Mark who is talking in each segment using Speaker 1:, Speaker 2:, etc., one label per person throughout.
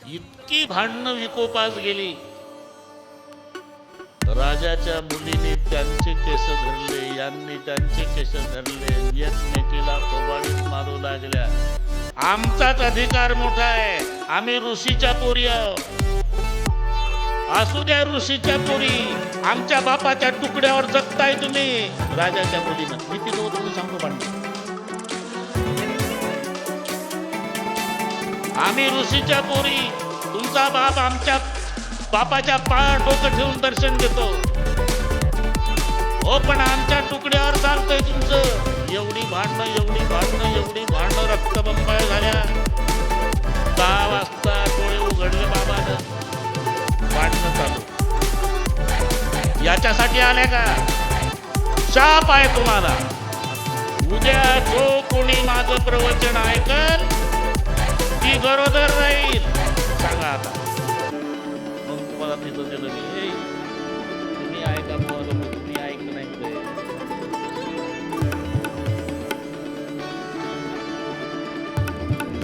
Speaker 1: इतकी भांडणं विकोपास गेली. राजाच्या मुलीने त्यांचे केस धरले, यांनी त्यांचे केस धरले, एकमेकीला कोबाडीत मारू लागल्या. आमचाच अधिकार मोठा आहे, आम्ही ऋषीच्या पोरी आहोत. असू द्या ऋषीच्या पोरी, आमच्या बापाच्या तुकड्यावर जगताय तुम्ही. राजाच्या मुलीनं मी तिथं तुम्ही सांगतो भांडण. आम्ही ऋषीच्या पोरी, तुमचा बाप आमच्या बापाच्या पायावर डोकं ठेवून दर्शन देतो. हो पण आमच्या तुकड्यावर चालतंय तुमचं. एवढी भांडणं रक्तबंबाळ झाल्या. 10 वाजता डोळे उघडले बाबानं, भांडणं चालू. याच्यासाठी आले का? शाप आहे तुम्हाला. उद्या जो कोणी माझं प्रवचन ऐकल ती गरोदर राहील. सांगा आता. मग तुम्हाला तिथं दिलं मी, तुम्ही ऐका, तुम्ही ऐकलं नाही ते.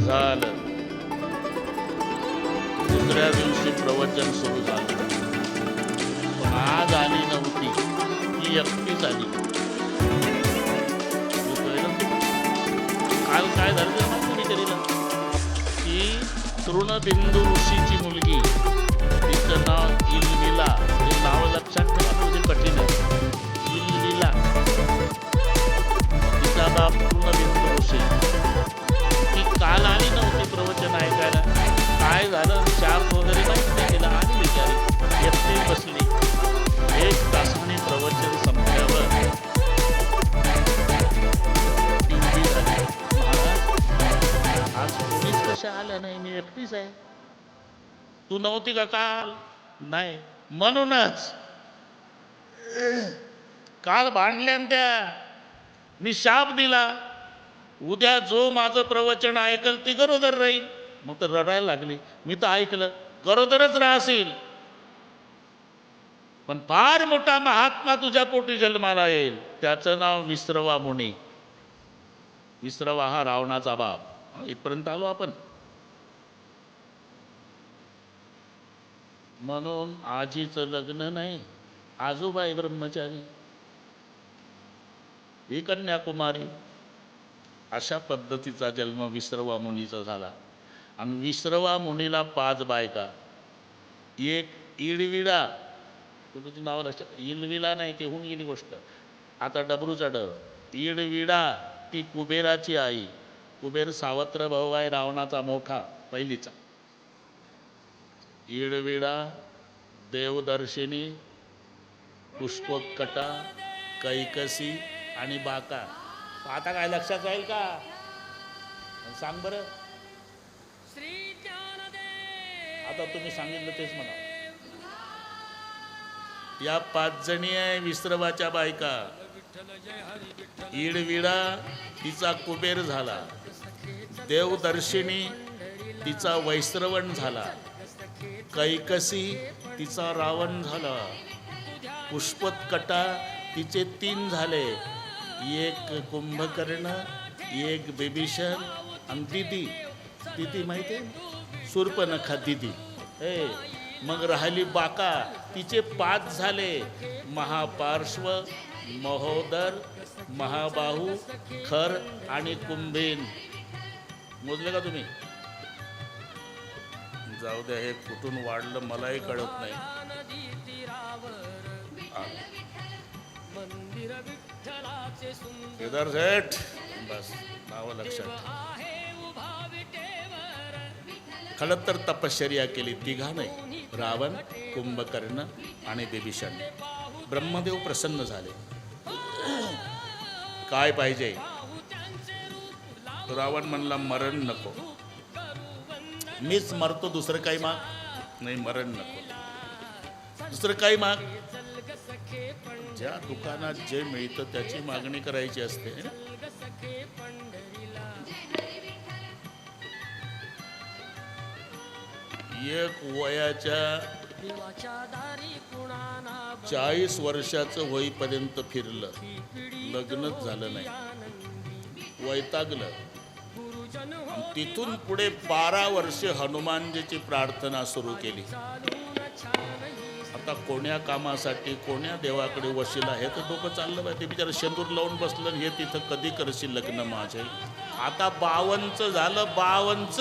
Speaker 1: झालं. दुसऱ्या दिवशी प्रवचन सुरू झालं. पण आज आली नव्हती, ती एकटीच आली. काल काय झालं माहिती तरी ना, ती तृणबिंदू ऋषीची मुलगी, तिचं नाव इलविला. हे नाव लक्षात ठेवा, म्हणजे कठीण आहे. इलविला, तिचा बाप तृणबिंदू ऋषी. ती काल आली नव्हती प्रवचन ऐकायला. काय झालं शाप वगैरे माहित नाही तिला. आली बिचारी, एकटी बसली. 1 तासाने प्रवचन संपल्यावर ती उभी झाली. आज कोणीच कशा आलं नाही, मी एकटीच आहे. तू नव्हती का काल? नाही. म्हणूनच काल भांडल्या त्या. मी शाप दिला, उद्या जो माझं प्रवचन ऐकल ती गरोदर राहील. मग तर रडायला लागली. मी तर ऐकलं, गरोदरच राहशील, पण फार मोठा महात्मा तुझ्या पोटी जन्माला येईल. त्याचं नाव विश्रवा मुनी. विश्रवा हा रावणाचा बाप. इथपर्यंत आलो आपण. म्हणून आजीचं लग्न नाही, आजोबाई ब्रह्मचारी, ही कन्याकुमारी. अशा पद्धतीचा जन्म विश्रवा मुनीचा झाला. आणि विश्रवा मुनीला 5 बायका. एक इळविडा, तुझं नाव लक्षात. इळविला नाही, ते होऊन गेली गोष्ट. आता डबरूचा डर. इळविडा ती कुबेराची आई. कुबेर सावत्र भाऊ आहे रावणाचा मोठा, पहिलीचा. इळविडा, देवदर्शिनी, पुष्पोत्कटा, कैकसी आणि बाका. आता काय लक्षात राहील का? सांग बरं. आता तुम्ही सांगितलं तेच म्हणा. या 5 जणी आहे विश्रवाच्या बायका. इळविडा तिचा कुबेर झाला. देवदर्शिनी तिचा वैश्रवण झाला. कैकसी तिचा रावण झाला. पुष्पोत्कटा तिचे 3 झाले. एक कुंभकर्ण, एक बिभीषण आणि दिदी. दिदी माहिती आहे, शूर्पणखा दिदी. मग राहिली बाका, तिचे 5 झाले. महापार्श्व, महोदर, महाबाहू, खर आणि कुंभीन. मोजले का तुम्ही? जाऊ द्या, हे कुठून वाढलं मलाही कळत नाही. केदार सेठ, बस नाव लक्षात. खरं तर तपश्चर्या केली 3 नाही, रावण, कुंभकर्ण आणि बिभीषण. ब्रह्मदेव प्रसन्न झाले. काय पाहिजे? रावण म्हणला मरण नको, मीच मरतो, दुसरं काही माग नाही. मरण नको, दुसरं काही माग. ज्या दुकानात जे मिळतं त्याची मागणी करायची असते. एक वयाच्या 40 वर्षाचं होईपर्यंत फिरलं, लग्नच झालं नाही. वैतागलं. तिथून पुढे 12 वर्षे हनुमानजीची प्रार्थना सुरू केली. आता कोण्या कामासाठी कोण्या देवाकडे वशिला हे तर डोकं चाललं पाहिजे. ते बिचारं शेंदूर लावून बसलं, हे तिथं कधी करशील लग्न माझे. आता 52चं झालं, 52